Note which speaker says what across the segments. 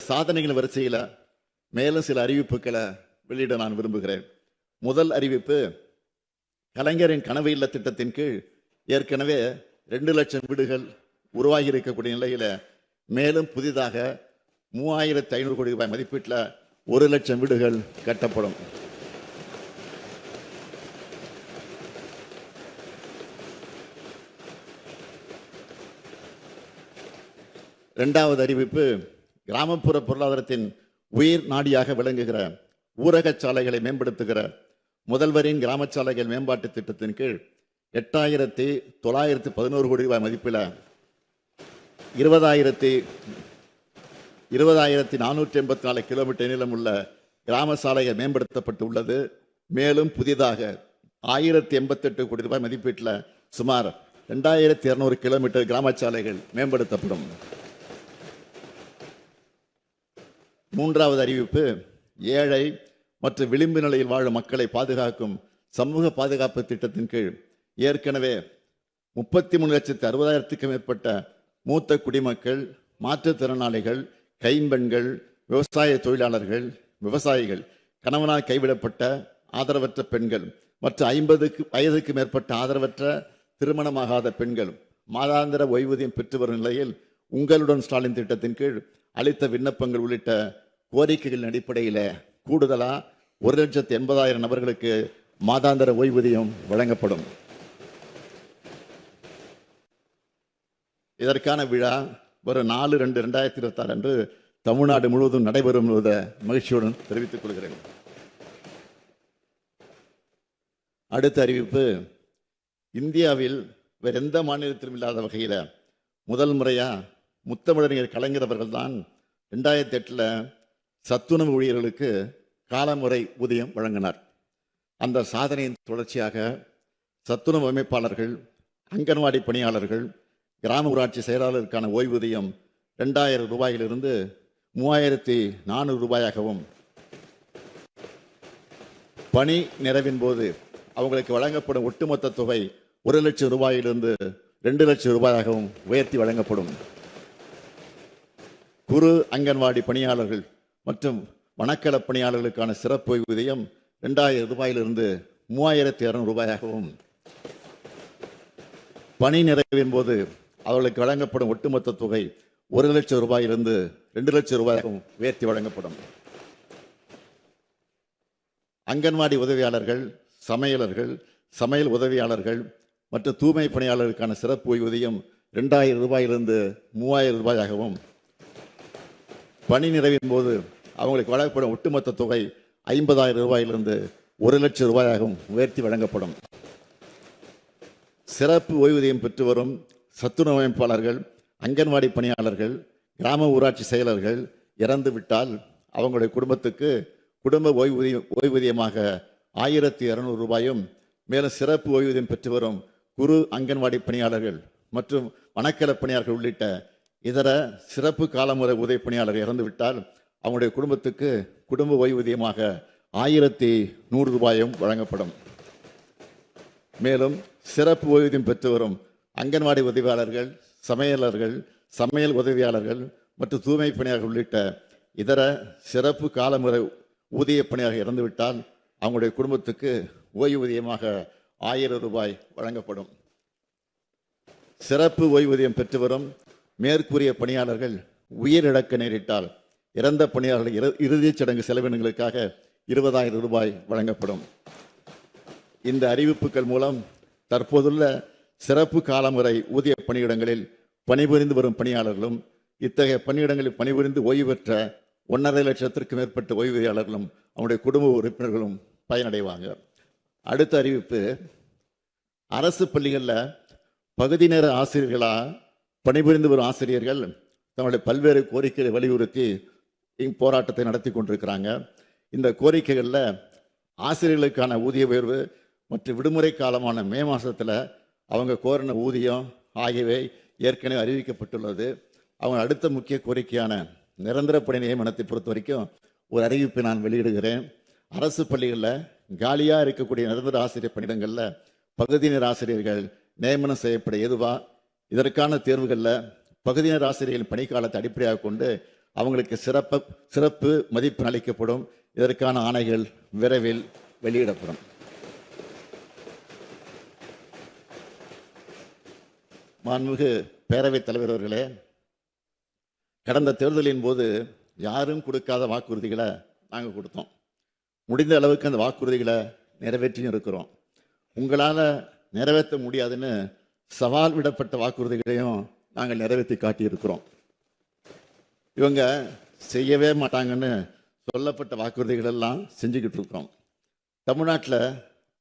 Speaker 1: சாதனைகள் வரிசையில் மேலும் சில அறிவிப்புகளை வெளியிட நான் விரும்புகிறேன். முதல் அறிவிப்பு, கலைஞரின் கனவு இல்ல திட்டத்தின் கீழ் ஏற்கனவே 2 லட்சம் வீடுகள் உருவாகி இருக்கக்கூடிய நிலையில மேலும் புதிதாக 3500 கோடி ரூபாய் மதிப்பீட்டில் 1 லட்சம் வீடுகள் கட்டப்படும். இரண்டாவது அறிவிப்பு, கிராமப்புற பொருளாதாரத்தின் உயிர் நாடியாக விளங்குகிற ஊரக சாலைகளை மேம்படுத்துகிற முதல்வரின் கிராம சாலைகள் மேம்பாட்டு திட்டத்தின் கீழ் 8,911 கோடி ரூபாய் மதிப்பில் 20,484 கிலோமீட்டர் நீளம் உள்ள கிராம சாலைகள் மேம்படுத்தப்பட்டு உள்ளது. மேலும் புதிதாக 1,088 கோடி ரூபாய் மதிப்பீட்டில் சுமார் 2,200 கிலோமீட்டர் கிராம சாலைகள் மேம்படுத்தப்படும். மூன்றாவது அறிவிப்பு, ஏழை மற்றும் விளிம்பு நிலையில் வாழும் மக்களை பாதுகாக்கும் சமூக பாதுகாப்பு திட்டத்தின் கீழ் ஏற்கனவே 33,60,000க்கும் மேற்பட்ட மூத்த குடிமக்கள், மாற்றுத்திறனாளிகள், கைம்பெண்கள், விவசாய தொழிலாளர்கள், விவசாயிகள், கணவனால் கைவிடப்பட்ட ஆதரவற்ற பெண்கள் மற்றும் 50 வயதுக்கு மேற்பட்ட ஆதரவற்ற திருமணமாகாத பெண்கள் மாதாந்திர ஓய்வூதியம் பெற்று வரும் நிலையில் உங்களுடன் ஸ்டாலின் திட்டத்தின் கீழ் அளித்த விண்ணப்பங்கள் உள்ளிட்ட கோரிக்கைகளின் அடிப்படையில் கூடுதலா 1,80,000 நபர்களுக்கு மாதாந்திர ஓய்வூதியம் வழங்கப்படும். இதற்கான விழா வரும் 4/2/2026 அன்று தமிழ்நாடு முழுவதும் நடைபெறும் என்பதை மகிழ்ச்சியுடன் தெரிவித்துக் கொள்கிறேன். அடுத்த அறிவிப்பு, இந்தியாவில் வேற எந்த மாநிலத்திலும் இல்லாத வகையில் முதல் முறையா முத்தமிழறிஞர் கலைஞர் அவர்கள் தான் 2008 சத்துணவு ஊழியர்களுக்கு காலமுறை ஊதியம் வழங்கினார். அந்த சாதனையின் தொடர்ச்சியாக சத்துணவு அமைப்பாளர்கள், அங்கன்வாடி பணியாளர்கள், கிராம ஊராட்சி செயலாளருக்கான ஓய்வூதியம் 2,000 ரூபாயிலிருந்து 3,400 ரூபாயாகவும், பணி நிறைவின் போது அவங்களுக்கு வழங்கப்படும் ஒட்டுமொத்த தொகை 1 லட்சம் ரூபாயிலிருந்து 2 லட்சம் ரூபாயாகவும் உயர்த்தி வழங்கப்படும். குறு அங்கன்வாடி பணியாளர்கள் மற்றும் வனக்கல பணியாளர்களுக்கான சிறப்பு ஓய்வூதியம் 2,000 ரூபாயிலிருந்து 3,200 ரூபாயாகவும், பணி நிறைவின் போது அவர்களுக்கு வழங்கப்படும் ஒட்டுமொத்த தொகை 1 லட்சம் ரூபாயிலிருந்து 2 லட்சம் ரூபாயாகவும் உயர்த்தி வழங்கப்படும். அங்கன்வாடி உதவியாளர்கள், சமையலர்கள், சமையல் உதவியாளர்கள் மற்றும் தூய்மை பணியாளர்களுக்கான சிறப்பு ஓய்வூதியம் 2,000 ரூபாயிலிருந்து 3,000 ரூபாயாகவும், பணி நிறைவின் போது அவங்களுக்கு வழங்கப்படும் ஒட்டுமொத்த தொகை 50,000 ரூபாயிலிருந்து 1 லட்சம் ரூபாயாகவும் உயர்த்தி வழங்கப்படும். சிறப்பு ஓய்வூதியம் பெற்று வரும் சத்துணவு அமைப்பாளர்கள், அங்கன்வாடி பணியாளர்கள், கிராம ஊராட்சி செயலர்கள் இறந்து விட்டால் அவங்களுடைய குடும்பத்துக்கு குடும்ப ஓய்வூதியமாக 1,200 ரூபாயும், மேலும் சிறப்பு ஓய்வூதியம் பெற்று வரும் குறு அங்கன்வாடி பணியாளர்கள் மற்றும் வனக்கல பணியாளர்கள் உள்ளிட்ட இதர சிறப்பு காலமுறை உதவி பணியாளர்கள் இறந்துவிட்டால் அவங்களுடைய குடும்பத்துக்கு குடும்ப ஓய்வூதியமாக 1,100 ரூபாயும் வழங்கப்படும். மேலும் சிறப்பு ஓய்வூதியம் பெற்று வரும் அங்கன்வாடி உதவியாளர்கள், சமையலர்கள், சமையல் உதவியாளர்கள் மற்றும் தூய்மை பணியாளர்கள் உள்ளிட்ட இதர சிறப்பு காலமுறை ஊதிய பணியாளர்கள் இறந்துவிட்டால் அவங்களுடைய குடும்பத்துக்கு ஓய்வூதியமாக 1,000 ரூபாய் வழங்கப்படும். சிறப்பு ஓய்வூதியம் பெற்று வரும் மேற்கூறிய பணியாளர்கள் உயிரிழக்க நேரிட்டால் இறந்த பணியாளர்கள் இறுதிச் சடங்கு செலவினங்களுக்காக 20,000 ரூபாய் வழங்கப்படும். இந்த அறிவிப்புகள் மூலம் தற்போதுள்ள சிறப்பு காலமுறை ஊதிய பணியிடங்களில் பணிபுரிந்து வரும் பணியாளர்களும், இத்தகைய பணியிடங்களில் பணிபுரிந்து ஓய்வு பெற்ற 1,50,000 லட்சத்திற்கும் மேற்பட்ட ஓய்வூதியாளர்களும் அவருடைய குடும்ப உறுப்பினர்களும் பயனடைவாங்க. அடுத்த அறிவிப்பு, அரசு பள்ளிகளில் பகுதி நேர ஆசிரியர்களாக பணிபுரிந்து வரும் ஆசிரியர்கள் தங்களுடைய பல்வேறு கோரிக்கைகளை வலியுறுத்தி போராட்டத்தை நடத்தி கொண்டிருக்கிறாங்க. இந்த கோரிக்கைகளில் ஆசிரியர்களுக்கான ஊதிய உயர்வு மற்றும் விடுமுறை காலமான மே மாதத்தில் அவங்க கோரின ஊதியம் ஆகியவை ஏற்கனவே அறிவிக்கப்பட்டுள்ளது. அவங்க அடுத்த முக்கிய கோரிக்கையான நிரந்தர பணி நியமனத்தை பொறுத்த வரைக்கும் ஒரு அறிவிப்பை நான் வெளியிடுகிறேன். அரசு பள்ளிகளில் காலியாக இருக்கக்கூடிய நிரந்தர ஆசிரியர் பணியிடங்களில் பகுதி நேர ஆசிரியர்கள் நியமனம் செய்யப்பட ஏதுவா, இதற்கான தேர்வுகளில் பகுதி நேர ஆசிரியர்களின் பணிக்காலத்தை அடிப்படையாக கொண்டு அவங்களுக்கு சிறப்பு மதிப்பு அளிக்கப்படும். இதற்கான ஆணைகள் விரைவில் வெளியிடப்படும். மாண்புமிகு பேரவைத் தலைவர் அவர்களே, கடந்த தேர்தலின் போது யாரும் கொடுக்காத வாக்குறுதிகளை நாங்கள் கொடுத்தோம். முடிந்த அளவுக்கு அந்த வாக்குறுதிகளை நிறைவேற்றியும் இருக்கிறோம். உங்களால் நிறைவேற்ற முடியாதுன்னு சவால் விடப்பட்ட வாக்குறுதிகளையும் நாங்கள் நிறைவேற்றி காட்டியிருக்கிறோம். இவங்க செய்யவே மாட்டாங்கன்னு சொல்லப்பட்ட வாக்குறுதிகள் எல்லாம் செஞ்சுக்கிட்டு இருக்கிறோம். தமிழ்நாட்டில்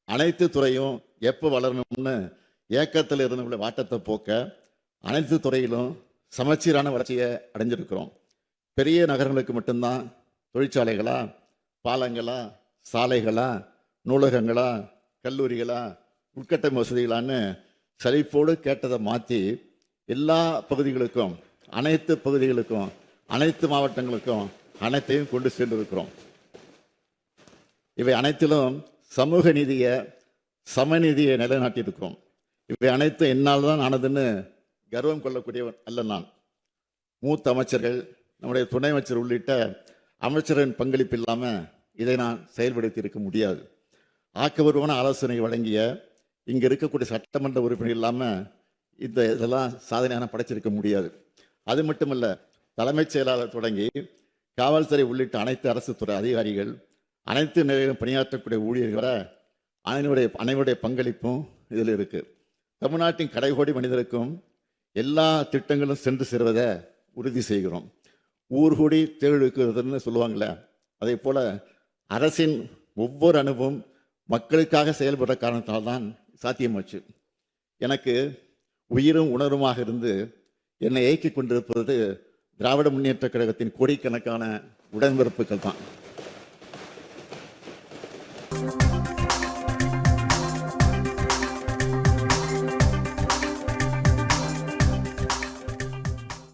Speaker 1: அனைத்து துறையும் எப்போ வளரணும்னு ஏக்கத்தில் இருந்தவங்களுடைய வாட்டத்தை போக்க அனைத்து துறையிலும் சமச்சீரான வளர்ச்சியை அடைஞ்சிருக்கிறோம். பெரிய நகரங்களுக்கு மட்டும்தான் தொழிற்சாலைகளா, பாலங்களா, சாலைகளா, நூலகங்களா, கல்லூரிகளா, உட்கட்டமைப்பு வசதிகளான்னு சலிப்போடு கேட்டதை மாற்றி எல்லா பகுதிகளுக்கும், அனைத்து பகுதிகளுக்கும், அனைத்து மாவட்டங்களுக்கும் அனைத்தையும் கொண்டு சென்றிருக்கிறோம். இவை அனைத்திலும் சமூக நீதியை, சமநீதியை நிலைநாட்டியிருக்கிறோம். இவை அனைத்தும் என்னால் தான் ஆனதுன்னு கர்வம் கொள்ளக்கூடியவன் அல்ல நான். மூத்த அமைச்சர்கள், நம்முடைய துணை அமைச்சர் உள்ளிட்ட அமைச்சரின் பங்களிப்பு இல்லாமல் இதை நான் செயல்படுத்தி இருக்க முடியாது. ஆக்கபூர்வமான ஆலோசனை வழங்கிய இங்கே இருக்கக்கூடிய சட்டமன்ற உறுப்பினர் இல்லாமல் இதெல்லாம் சாதனையான படைச்சிருக்க முடியாது. அது மட்டுமல்ல, தலைமைச் செயலாளர் தொடங்கி காவல்துறை உள்ளிட்ட அனைத்து அரசு துறை அதிகாரிகள், அனைத்து நிலையிலும் பணியாற்றக்கூடிய ஊழியர்களை அனைவருடைய பங்களிப்பும் இதில் இருக்கு. தமிழ்நாட்டின் கடைகோடி மனிதருக்கும் எல்லா திட்டங்களும் சென்று சேருவதை உறுதி செய்கிறோம். ஊர்கூடி தேர்தலுக்குன்னு சொல்லுவாங்களே, அதே போல அரசின் ஒவ்வொரு அணுவும் மக்களுக்காக செயல்படுற காரணத்தால் தான் சாத்தியமாச்சு. எனக்கு உயிரும் உணர்வுமாக இருந்து என்னை இயக்கிக் கொண்டிருப்பது திராவிட முன்னேற்ற கழகத்தின் கோடிக்கணக்கான உடன்பிறப்புகள் தான்.